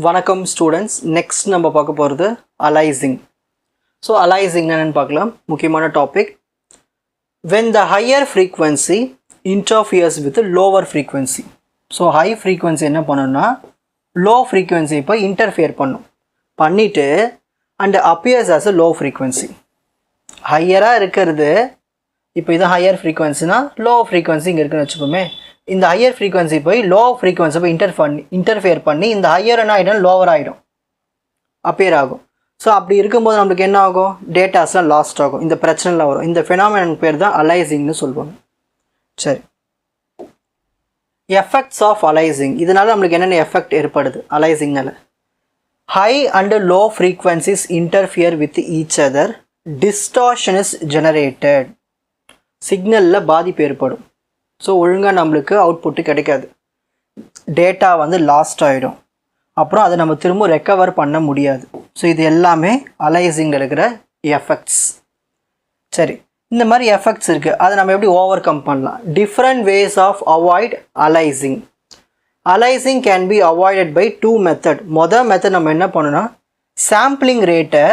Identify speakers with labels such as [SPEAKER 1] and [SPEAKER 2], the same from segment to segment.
[SPEAKER 1] வணக்கம் students. Next நம்ம பார்க்க போகிறது அலைசிங். ஸோ அலைசிங் என்னென்னு பார்க்கலாம். முக்கியமான topic. when the higher frequency interferes with lower frequency. So high frequency என்ன பண்ணுன்னா லோ ஃப்ரீக்வன்சி இப்போ இன்டர்ஃபியர் பண்ணிவிட்டு and appears as a low frequency. ஹையராக இருக்கிறது இப்போ இது ஹையர் ஃப்ரீக்வன்சினா லோ ஃப்ரீக்வன்சி இங்கே இருக்குன்னு வச்சுக்கோமே. இந்த ஹையர் ஃப்ரீக்வன்சி போய் லோ ஃப்ரீக்வன்சி போய் இன்டர்ஃபியர் பண்ணி இந்த ஹையர் என்ன ஆகிடும், லோவர் ஆகிடும், அப்பியர் ஆகும். ஸோ அப்படி இருக்கும்போது நம்மளுக்கு என்ன ஆகும், டேட்டாஸ்லாம் லாஸ்ட் ஆகும். இந்த பிரச்சனைலாம் வரும். இந்த ஃபினாமினன் பேர் தான் அலைசிங்னு சொல்லுவாங்க. சரி, எஃபெக்ட்ஸ் ஆஃப் அலைசிங். இதனால் நம்மளுக்கு என்னென்ன எஃபெக்ட் ஏற்படுது அலைசிங்னால? High and low frequencies interfere with each other, distortion is generated. சிக்னலில் பாதிப்பு ஏற்படும். ஸோ ஒழுங்காக நம்மளுக்கு அவுட்புட்டு கிடைக்காது, டேட்டா வந்து லாஸ்ட் ஆகிடும், அப்புறம் அதை நம்ம திரும்ப ரெக்கவர் பண்ண முடியாது. ஸோ இது எல்லாமே அலைசிங்கில் இருக்கிற எஃபெக்ட்ஸ். சரி, இந்த மாதிரி எஃபெக்ட்ஸ் இருக்குது. அதை நம்ம எப்படி ஓவர் கம் பண்ணலாம்? Different ways of avoid aliasing. Aliasing can be avoided by 2 method. மொதல் மெத்தட் நம்ம என்ன பண்ணணும்னா, சாம்பிளிங் ரேட்டை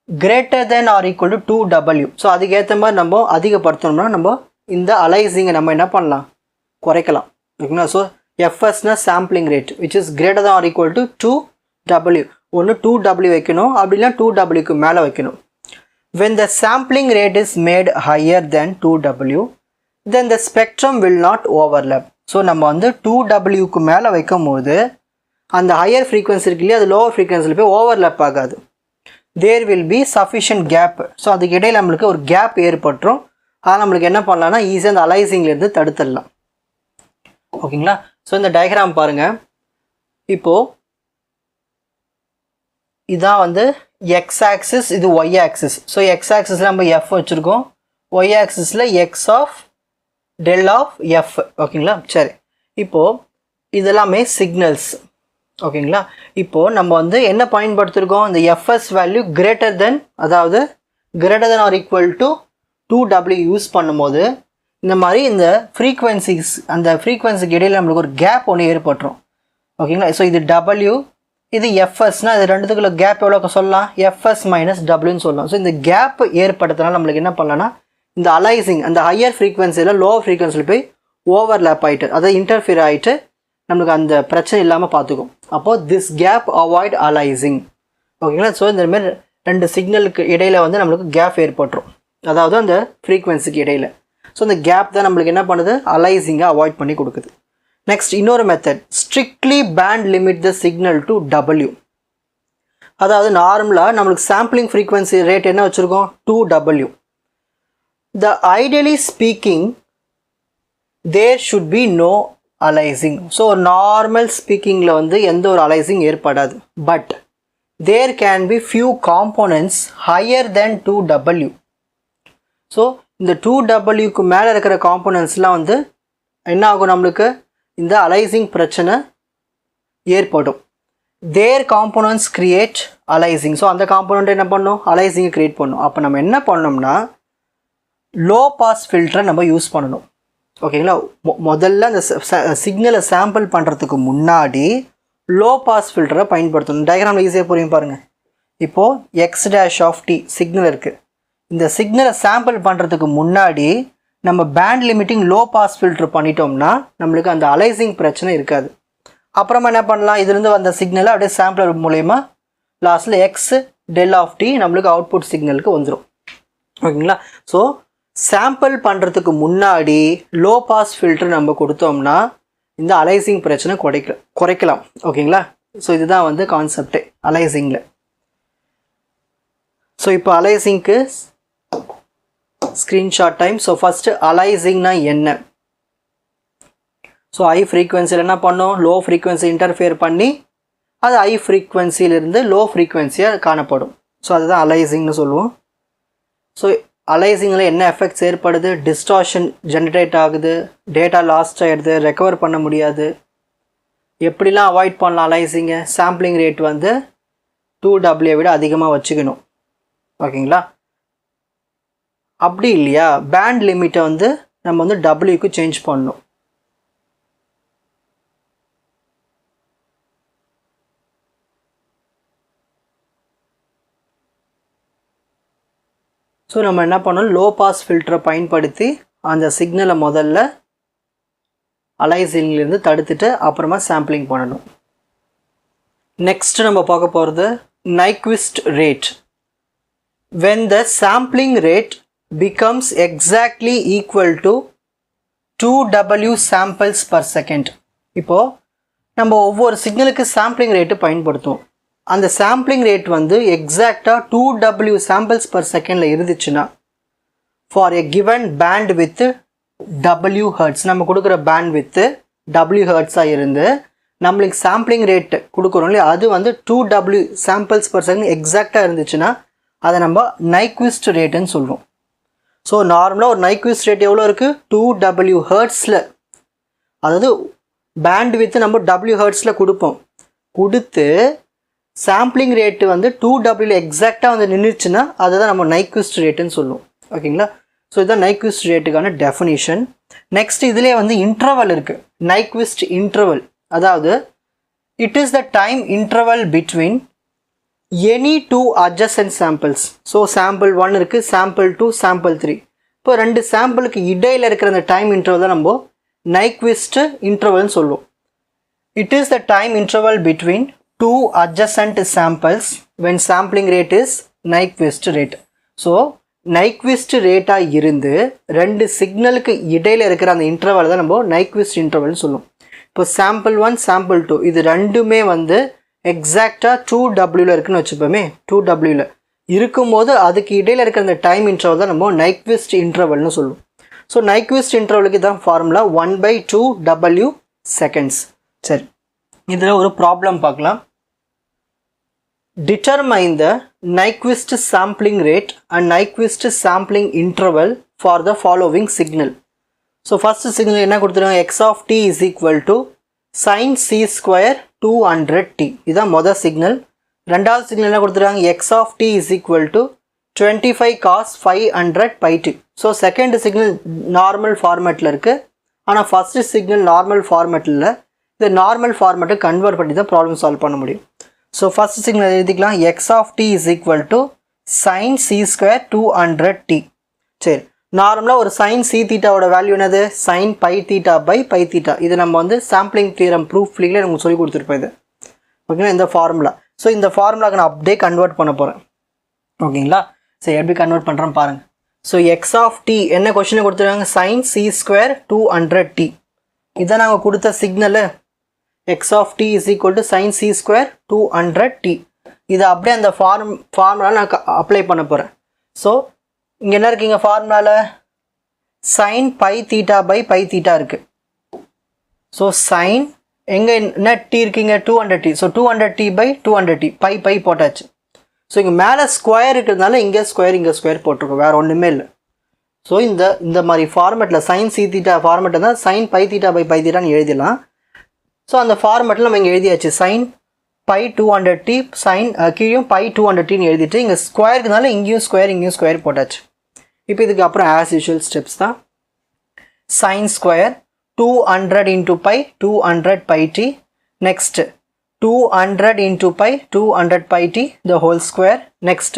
[SPEAKER 1] greater than or equal to 2W. So அதுக்கேற்ற மாதிரி நம்ம அதிகப்படுத்தணும்னா நம்ம இந்த அலைசிங்கை நம்ம என்ன பண்ணலாம், குறைக்கலாம். ஓகேங்களா? ஸோ எஃப்எஸ்னா sampling rate which is greater than or equal to 2W. ஒன்று 2W வைக்கணும், அப்படின்னா 2Wக்கு மேலே வைக்கணும். when the sampling rate is made higher than 2W then the spectrum will not overlap. So நம்ம வந்து 2Wக்கு மேலே வைக்கும் போது அந்த ஹையர் ஃப்ரீக்வன்சி இருக்கு இல்லையா, அது லோவர் ஃப்ரீக்வன்சியில் போய் ஓவர்லேப் ஆகாது. There will be sufficient gap. So அதுக்கு இடையில் நம்மளுக்கு ஒரு கேப் ஏற்பட்டுரும். ஆனால் நம்மளுக்கு என்ன பண்ணலாம்னா ஈஸியாக அந்த அலைசிங்லேருந்து தடுத்துடலாம். ஓகேங்களா? ஸோ இந்த டயக்ராம் பாருங்கள். இப்போது இதான் வந்து எக்ஸ் ஆக்சிஸ், இது ஒய் ஆக்சிஸ். ஸோ எக்ஸ் ஆக்சிஸில் நம்ம எஃப் வச்சுருக்கோம், ஒய் ஆக்சிஸில் x of del of f. ஓகேங்களா? சரி, இப்போது இதெல்லாமே சிக்னல்ஸ். ஓகேங்களா? இப்போது நம்ம வந்து என்ன பயன்படுத்திருக்கோம், இந்த எஃப்எஸ் வேல்யூ கிரேட்டர் தென், அதாவது greater than or equal to 2W use பண்ணும்போது இந்த மாதிரி இந்த ஃப்ரீக்வன்சிஸ், அந்த ஃப்ரீக்வன்சிக்கு இடையில் நம்மளுக்கு ஒரு கேப் ஒன்று ஏற்பட்டுரும். ஓகேங்களா? ஸோ இது W, இது எஃப்எஸ்னால் இது ரெண்டுத்துக்குள்ள கேப் எவ்வளோ சொல்லலாம், எஃப்எஸ் மைனஸ் டபிள்யூன்னு சொல்லலாம். ஸோ இந்த கேப் ஏற்படுத்தினால நம்மளுக்கு என்ன பண்ணலாம்னா இந்த அலைசிங் அந்த ஹையர் ஃப்ரீக்வன்சியில் லோவர் ஃப்ரீக்வன்சியில் போய் ஓவர்லேப் ஆகிட்டு, அதாவது இன்டர்ஃபியர் ஆகிட்டு நம்மளுக்கு அந்த பிரச்சனை இல்லாமல் பார்த்துக்கும். அப்போது திஸ் கேப் அவாய்ட் அலைசிங். ஓகேங்களா? ஸோ இந்த மாதிரி ரெண்டு சிக்னலுக்கு இடையில் வந்து நம்மளுக்கு கேப் ஏற்பட்டுரும், அதாவது அந்த ஃப்ரீக்வன்சிக்கு இடையில். ஸோ அந்த கேப் தான் நம்மளுக்கு என்ன பண்ணுது, அலைசிங்கை அவாய்ட் பண்ணி கொடுக்குது. நெக்ஸ்ட் இன்னொரு method, strictly band limit the signal to W. அதாவது நார்மலாக நம்மளுக்கு சாம்பிளிங் ஃப்ரீக்வன்சி ரேட் என்ன வச்சுருக்கோம், 2W. The ideally speaking there should be no aliasing. So normal ஸ்பீக்கிங்கில் வந்து எந்த ஒரு அலைசிங் ஏற்படாது. But there can be few components higher than 2W. So இந்த 2Wக்கு மேலே இருக்கிற காம்போனன்ட்ஸ்லாம் வந்து என்ன ஆகும், நம்மளுக்கு இந்த அலைசிங் பிரச்சனை ஏற்படும். தேர் காம்போனன்ட்ஸ் கிரியேட் அலைசிங். ஸோ அந்த காம்போனண்ட் என்ன பண்ணும், அலைசிங்கை க்ரியேட் பண்ணும். அப்போ நம்ம என்ன பண்ணோம்னா லோ பாஸ் ஃபில்டரை நம்ம யூஸ் பண்ணணும். ஓகேங்களா? முதல்ல அந்த சிக்னலை சாம்பிள் பண்ணுறதுக்கு முன்னாடி லோ பாஸ் ஃபில்டரை பயன்படுத்தணும். டயக்ராமில் ஈஸியாக புரியும் பாருங்கள். இப்போது x dash of t signal இருக்குது. இந்த சிக்னலை சாம்பிள் பண்ணுறதுக்கு முன்னாடி நம்ம band limiting low pass filter பண்ணிட்டோம்னா நம்மளுக்கு அந்த அலைசிங் பிரச்சனை இருக்காது. அப்புறமா என்ன பண்ணலாம், இதுலேருந்து வந்த சிக்னலை அப்படியே சாம்பிளர் மூலயமா லாஸ்ட்டில் எக்ஸ் டெல் ஆஃப் டி நம்மளுக்கு அவுட்புட் சிக்னலுக்கு வந்துடும். ஓகேங்களா? ஸோ சாம்பிள் பண்ணுறதுக்கு முன்னாடி லோ பாஸ் ஃபில்டர் நம்ம கொடுத்தோம்னா இந்த அலைசிங் பிரச்சனை குறைக்கலாம். ஓகேங்களா? ஸோ இதுதான் வந்து கான்செப்டே அலைசிங்கில். ஸோ இப்போ அலைசிங்க்கு ஸ்க்ரீன்ஷாட் டைம். ஸோ ஃபஸ்ட்டு அலைசிங்னா என்ன? ஸோ ஹை ஃப்ரீக்வன்சியில் என்ன பண்ணோம், லோ ஃப்ரீக்வன்சி இன்டர்ஃபியர் பண்ணி அது ஹை ஃப்ரீக்வன்சியிலிருந்து லோ ஃப்ரீக்வன்சியாக காணப்படும். ஸோ அதுதான் அலைசிங்னு சொல்லுவோம். ஸோ அலைசிங்கில் என்ன எஃபெக்ட்ஸ் ஏற்படுது, டிஸ்டார்ஷன் ஜென்ரேட் ஆகுது, டேட்டா லாஸ்ட் ஆகிடுது, ரெக்கவர் பண்ண முடியாது. எப்படிலாம் அவாய்ட் பண்ணலாம் அலைசிங்கை? சாம்பிளிங் ரேட் வந்து 2W விட அதிகமாக வச்சுக்கணும். ஓகேங்களா? அப்படி இல்லையா, பேண்ட் லிமிட்டை வந்து நம்ம வந்து Wக்கு சேஞ்ச் பண்ணணும். ஸோ நம்ம என்ன பண்ணணும், லோ பாஸ் ஃபில்டரை பயன்படுத்தி அந்த சிக்னலை முதல்ல அலைசிங்லேருந்து தடுத்துட்டு அப்புறமா சாம்பிளிங் பண்ணணும். நெக்ஸ்ட் நம்ம பார்க்க போகிறது நைக்விஸ்ட் rate. when the sampling rate becomes exactly equal to 2W samples per second. இப்போ நம்ம ஒவ்வொரு சிக்னலுக்கு சாம்பிளிங் ரேட்டு பயன்படுத்துவோம். அந்த சாம்பிளிங் ரேட் வந்து எக்ஸாக்டாக 2W samples per secondல இருந்துச்சுன்னா for a given bandwidth W hertz, நம்ம கொடுக்குற bandwidth W hertzஆக இருந்து நம்மளுக்கு சாம்பிளிங் ரேட் கொடுக்குறோம் இல்லையா, அது வந்து 2W samples per second எக்ஸாக்டாக இருந்துச்சுன்னா அதை நம்ம நைக்விஸ்ட் ரேட்டுன்னு சொல்கிறோம். ஸோ நார்மலாக ஒரு நைக்விஸ்ட் ரேட் எவ்வளோ இருக்குது, 2W ஹர்ட்ஸில், அதாவது பேண்ட்வித்து நம்ம W ஹர்ட்ஸில் கொடுத்து சாம்பிளிங் ரேட்டு வந்து 2W எக்ஸாக்டாக வந்து நின்றுச்சுன்னா அதுதான் நம்ம நைக்விஸ்ட் ரேட்டுன்னு சொல்லுவோம். ஓகேங்களா? ஸோ இதுதான் நைக்விஸ்ட் ரேட்டுக்கான டெஃபினிஷன். நெக்ஸ்ட் இதிலே வந்து இன்டர்வல் இருக்குது, நைக்விஸ்ட் இன்டர்வல். அதாவது it is the time interval between any two adjacent samples. So sample 1 இருக்குது, சாம்பிள் 2, சாம்பிள் 3. இப்போ ரெண்டு சாம்பிளுக்கு இடையில் இருக்கிற அந்த டைம் இன்டர்வல் தான் நம்ம நைக்விஸ்ட் இன்டர்வல்னு சொல்லுவோம். It is the time interval between two adjacent samples when sampling rate is Nyquist rate. So Nyquist ரேட்டாக இருந்து ரெண்டு சிக்னலுக்கு இடையில் இருக்கிற அந்த இன்டர்வல் தான் நம்ம நைக்விஸ்ட் இன்டர்வல்னு சொல்லுவோம். இப்போ சாம்பிள் 1, சாம்பிள் 2 இது ரெண்டுமே வந்து எக்ஸாக்டாக 2Wல இருக்குன்னு வச்சுப்போமே, 2Wல இருக்கும்போது அதுக்கு இடையில் இருக்கிற அந்த டைம் இன்டர்வல் தான் நம்ம நைக்விஸ்ட் இன்டர்வல்னு சொல்லுவோம். ஸோ நைக்விஸ்ட் இன்டர்வலுக்கு தான் ஃபார்முலா 1/2W செகண்ட்ஸ். சரி, இதில் ஒரு ப்ராப்ளம் பார்க்கலாம். Determine the Nyquist sampling rate and Nyquist sampling interval for the following signal. So first signal என்ன கொடுத்துருக்காங்க, x of t is equal to sin c square 200t. இதுதான் மொதல் signal. ரெண்டாவது signal என்ன கொடுத்துருக்காங்க, x of t is equal to 25 cos 500 pi t. So second signal normal ஃபார்மேட்டில் இருக்குது, ஆனால் ஃபஸ்ட்டு சிக்னல் நார்மல் ஃபார்மேட்டில் இல்லை. இது நார்மல் ஃபார்மேட்டை கன்வெர்ட் பண்ணி தான் ப்ராப்ளம் சால்வ் பண்ண முடியும். ஸோ ஃபஸ்ட் சிக்னல் எழுதிக்கலாம், x of t is equal to sin c square 200t. சரி, நார்மலாக ஒரு சைன் சி தீட்டாவோட வேல்யூ என்னது, sine pi theta by pi theta. இது நம்ம வந்து சாம்பிளிங் தியரம் ப்ரூஃப் லீக்ல நமக்கு சொல்லி கொடுத்துருப்போம் இது. ஓகேங்களா, இந்த ஃபார்முலா. ஸோ இந்த ஃபார்முலாக்கு நான் அப்படியே கன்வெர்ட் பண்ண போகிறேன். ஓகேங்களா, சரி எப்படி கன்வெர்ட் பண்ணுறேன் பாருங்கள். ஸோ எக்ஸ் ஆஃப் டி என்ன கொஸ்டினை கொடுத்துருக்காங்க, சைன் சி ஸ்கொயர் 200t. இதான் நாங்கள் கொடுத்த signal, x of t is equal to sine c square 200t. இதை அப்படியே அந்த ஃபார்முலா நான் அப்ளை பண்ண போகிறேன். ஸோ இங்கே என்ன இருக்குங்க ஃபார்முலாவில், sine pi theta by pi theta இருக்குது. ஸோ சைன் எங்கே என்ன டி இருக்குங்க, 200t. So 200t pi 200t, pi pi போட்டாச்சு. ஸோ இங்கே மேலே ஸ்கொயர் இருக்கிறதுனால இங்கே ஸ்கொயர் போட்டிருக்கோம், வேறு ஒன்றுமே இல்லை. ஸோ இந்த மாதிரி ஃபார்மெட்டில் சைன் சி தீட்டா ஃபார்மெட்டை தான் sine pi theta by pi தீட்டான்னு எழுதிடலாம். ஸோ அந்த ஃபார்மெட்டில் நம்ம இங்கே எழுதியாச்சு, சைன் பை 200t, சைன் கீழே பை 200tன்னு எழுதிட்டு இங்கே ஸ்கொயருக்குனால இங்கேயும் ஸ்கொயர் போட்டாச்சு. இப்போ இதுக்கு அப்புறம் ஆஸ் யூஷுவல் ஸ்டெப்ஸ் தான். Sine square 200 into pi 200 pi t. Next 200 into pi 200 pi t the whole square. Next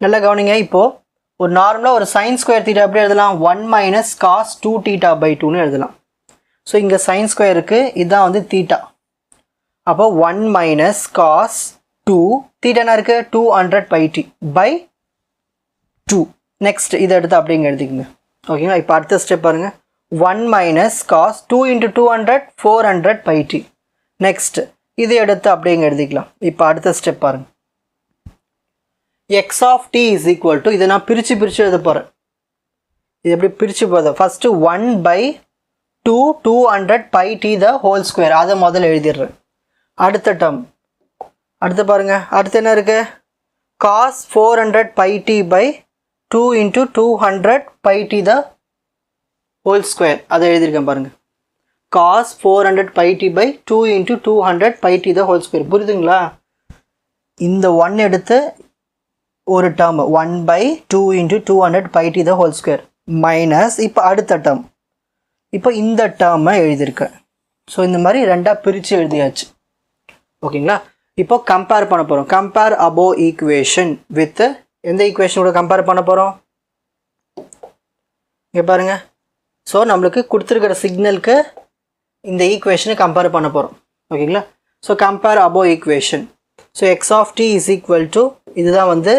[SPEAKER 1] நல்லா கவனிங்க, இப்போது ஒரு நார்மலாக ஒரு சைன் ஸ்கொயர் தீட்டா எப்படி எழுதலாம், 1 மைனஸ் காஸ் 2 தீட்டா பை 2ன்னு எழுதலாம். ஸோ இங்கே சைன் ஸ்கொயர் இருக்குது, இதுதான் வந்து தீட்டா. அப்போ 1 மைனஸ் காஸ் 2 தீட்டானா இருக்குது 200 பை டி பை 2. நெக்ஸ்ட் இதை எடுத்து அப்படிங்க எழுதிக்கங்க. ஓகேங்களா, இப்போ அடுத்த ஸ்டெப் பாருங்கள், 1 minus cos 2 into 200 400 pi t. Next இதை எடுத்து அப்படிங்க எழுதிக்கலாம். இப்போ அடுத்த ஸ்டெப் பாருங்கள், x of t is equal to, இதை நான் பிரித்து எழுத போகிறேன். இது எப்படி பிரித்து போதும், first 1/2 200 pi t the whole square, அதை முதல்ல எழுதிடுறேன். அடுத்த டேர்ம் அடுத்து பாருங்கள், அடுத்து என்ன இருக்குது, cos 400 pi t by 2 into 200 pi t the whole square, அதை எழுதியிருக்கேன் பாருங்கள். Cos 400 pi t by 2 into 200 pi t the whole square. புரியுதுங்களா? இந்த 1 எடுத்து ஒரு term 1/2 into 200 pi t the whole square minus இப்போ அடுத்த டேர்ம், இப்போ இந்த டேர்மை எழுதியிருக்கேன். ஸோ இந்த மாதிரி ரெண்டாக பிரித்து எழுதியாச்சு. ஓகேங்களா, இப்போ கம்பேர் பண்ண போகிறோம். கம்பேர் அபோவ் ஈக்குவேஷன் வித் எந்த ஈக்குவேஷனோட கம்பேர் பண்ண போகிறோம், இங்கே பாருங்கள். ஸோ நம்மளுக்கு கொடுத்துருக்கிற சிக்னலுக்கு இந்த ஈக்குவேஷனை கம்பேர் பண்ண போகிறோம். ஓகேங்களா? So compare above equation. So x of t is equal to இதுதான் வந்து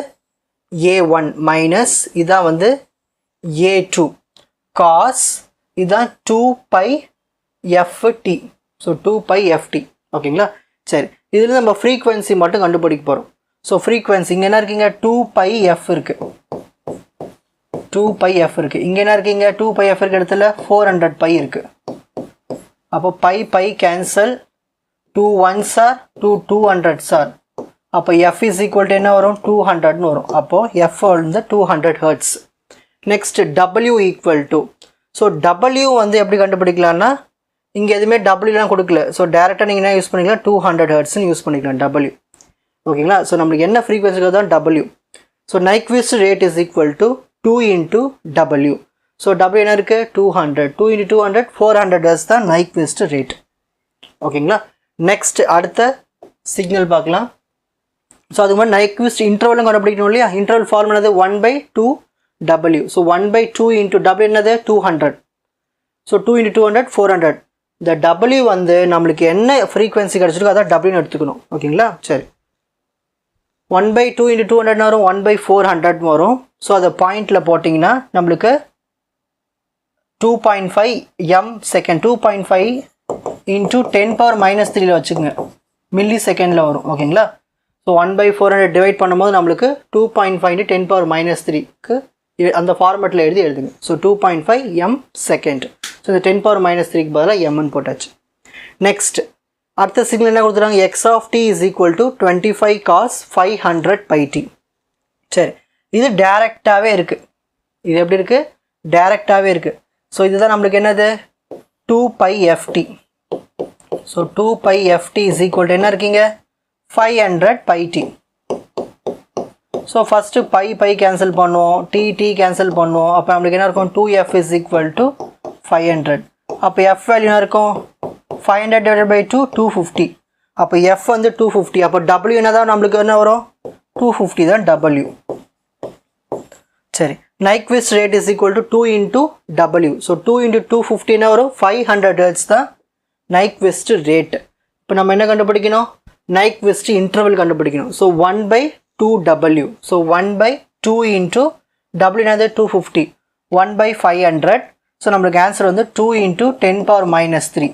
[SPEAKER 1] a1 மைனஸ் இதுதான் வந்து a2 காஸ் இதுதான் 2 pi ft. So 2 pi ft. ஓகேங்களா? சரி, இதில் நம்ம ஃப்ரீக்வன்சி மட்டும் கண்டுபிடிக்க போகிறோம். ஸோ ஃப்ரீக்வன்சி இங்கே என்ன இருக்கீங்க 2 பை f இருக்குது. 2 பை f இருக்குது. இங்கே என்ன இருக்கீங்க 2 பை f இருக்க இடத்துல 400 பை இருக்குது. அப்போ pi pi cancel, 2 1s are 2 200s are. அப்போ f இஸ் ஈக்குவல் டு என்ன வரும் 200ன்னு வரும். அப்போது f வந்து 200 hertz. Next w equal to, so w வந்து எப்படி கண்டுபிடிக்கலாம்னா இங்கே எதுவுமே டபிள்யூலாம் கொடுக்கல. ஸோ டேரெக்டாக நீங்கள் என்ன யூஸ் பண்ணிக்கலாம் 200 ஹெர்ட்ஸ்னு யூஸ் பண்ணிக்கலாம் w. ஓகேங்களா? ஸோ நம்மளுக்கு என்ன ஃப்ரீக்வன்சிக்கு தான் w. So Nyquist rate is equal to 2 into w. So w என்ன இருக்குது 200. 2 into 200 400 ஹெர்ட்ஸ் தான் நைக்விஸ்ட் ரேட். ஓகேங்களா? நெக்ஸ்ட் அடுத்த சிக்னல் பார்க்கலாம். ஸோ அதுக்கு மாதிரி நைக்விஸ்ட் இன்டர்வலும் கண்டுபிடிக்கணும் இல்லையா? இன்டர்வல் ஃபார்முலா என்னது 1/2w. ஸோ 1/2 into w என்னது 200. So 2 into 200 400. இந்த w வந்து நம்மளுக்கு என்ன ஃப்ரீக்வன்சி கிடச்சிருக்கோ அதான் wன்னு எடுத்துக்கணும். ஓகேங்களா? சரி, 1/2 into 200 வரும் 1/400 வரும். ஸோ அதை பாயிண்டில் போட்டிங்கன்னா நம்மளுக்கு 2.5 m second. 2.5 into 10 power minus 3 வச்சுக்கோங்க, மில்லி செகண்டில் வரும். ஓகேங்களா? ஸோ 1/400 டிவைட் பண்ணும்போது நம்மளுக்கு 2.5 into 10 power minus 3க்கு அந்த ஃபார்மேட்டில் எழுதுங்க. So 2.5 m second. ஸோ இந்த 10 power minus 3க்கு பதிலாக mன்னு போட்டாச்சு. நெக்ஸ்ட் அடுத்த சிக்னல் என்ன கொடுத்துருக்காங்க x of t is equal to 25 cos 500 pi t. சரி, இது டேரெக்டாகவே இருக்குது. இது எப்படி இருக்குது டேரெக்டாகவே இருக்குது. ஸோ இதுதான் நம்மளுக்கு என்னது 2 pi ft. So 2 pi ft is equal to என்ன இருக்கீங்க 500 pi t. So first by cancel பண்ணுவோம், டி கேன்சல் பண்ணுவோம். அப்போ நம்மளுக்கு என்ன இருக்கும் 2f is equal to 500. அப்போ f வேல்யூ என்ன இருக்கும் 500 divided by 2 250. அப்போ f வந்து 250. அப்போ w என்ன தான் நம்மளுக்கு என்ன வரும் 250 தான் w. சரி, Nyquist rate is equal to 2 into w. So 2 into 250 என்ன வரும் 500 ஹெர்ட்ஸ் தான் நைக்விஸ்ட் ரேட். இப்போ நம்ம என்ன கண்டுபிடிக்கணும் நைக்விஸ்ட் இன்டர்வல் கண்டுபிடிக்கணும். So 1/2w. So 1/2 into w என்னது 250 1/500. ஸோ நம்மளுக்கு ஆன்சர் வந்து 2 into 10 power minus 3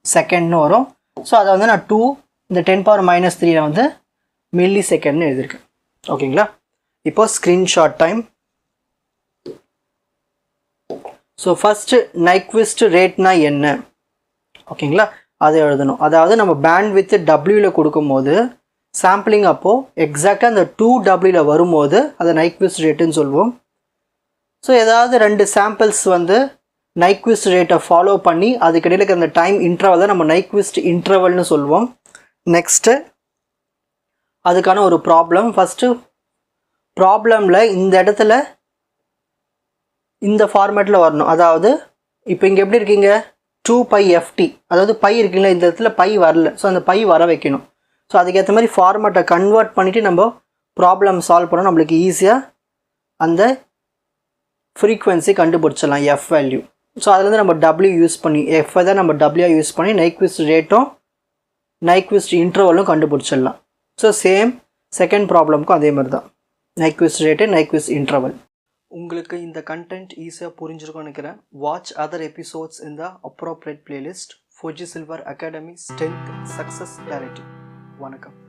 [SPEAKER 1] செகண்ட்னு வரும். ஸோ அதை வந்து நான் 2 இந்த 10 power minus 3 வந்து மில்லி செகண்ட்னு எழுதியிருக்கேன். ஓகேங்களா? இப்போ ஸ்க்ரீன்ஷாட் டைம். ஸோ ஃபஸ்ட்டு நைக்விஸ்ட் ரேட்னா என்ன ஓகேங்களா அதை எழுதணும். அதாவது நம்ம பேண்ட் வித் டபிள்யூவில் கொடுக்கும்போது சாம்பிளிங் அப்போது எக்ஸாக்டாக அந்த 2w வரும்போது அதை நைக்விஸ்ட் ரேட்டுன்னு சொல்லுவோம். ஸோ ஏதாவது 2 சாம்பிள்ஸ் வந்து நைக்விஸ்ட் ரேட்டை ஃபாலோ பண்ணி அதுக்கிடையில் இருக்கிற அந்த டைம் இன்டர்வல் தான் நம்ம நைக்விஸ்ட் இன்டர்வல்னு சொல்லுவோம். நெக்ஸ்ட்டு அதுக்கான ஒரு ப்ராப்ளம். ஃபஸ்ட்டு ப்ராப்ளமில் இந்த இடத்துல இந்த ஃபார்மேட்டில் வரணும். அதாவது இப்போ இங்கே எப்படி இருக்கீங்க 2 pi ft, அதாவது பை இருக்குங்களா இந்த இடத்துல பை வரல. ஸோ அந்த பை வர வைக்கணும். ஸோ அதுக்கேற்ற மாதிரி ஃபார்மேட்டை கன்வெர்ட் பண்ணிவிட்டு நம்ம ப்ராப்ளம் சால்வ் பண்ணோம். நம்மளுக்கு ஈஸியாக அந்த ஃப்ரீக்வன்சி கண்டுபிடிச்சிடலாம் f வேல்யூ. ஸோ அதுலேருந்து நம்ம w யூஸ் பண்ணி f தான் நம்ம w யூஸ் பண்ணி நைக்விஸ்ட் ரேட்டும் நைக்விஸ்ட் இன்டர்வலும் கண்டுபிடிச்சிடலாம். ஸோ சேம் செகண்ட் ப்ராப்ளமுக்கும் அதே மாதிரி தான் நைக்விஸ்ட் ரேட்டு நைக்விஸ்ட் இன்டர்வல். உங்களுக்கு இந்த கண்டென்ட் ஈஸியாக புரிஞ்சிருக்கும்னு நினைக்கிறேன். வாட்ச் அதர் எபிசோட்ஸ் இன் த appropriate playlist. Fuji silver academy strength success clarity. வணக்கம்.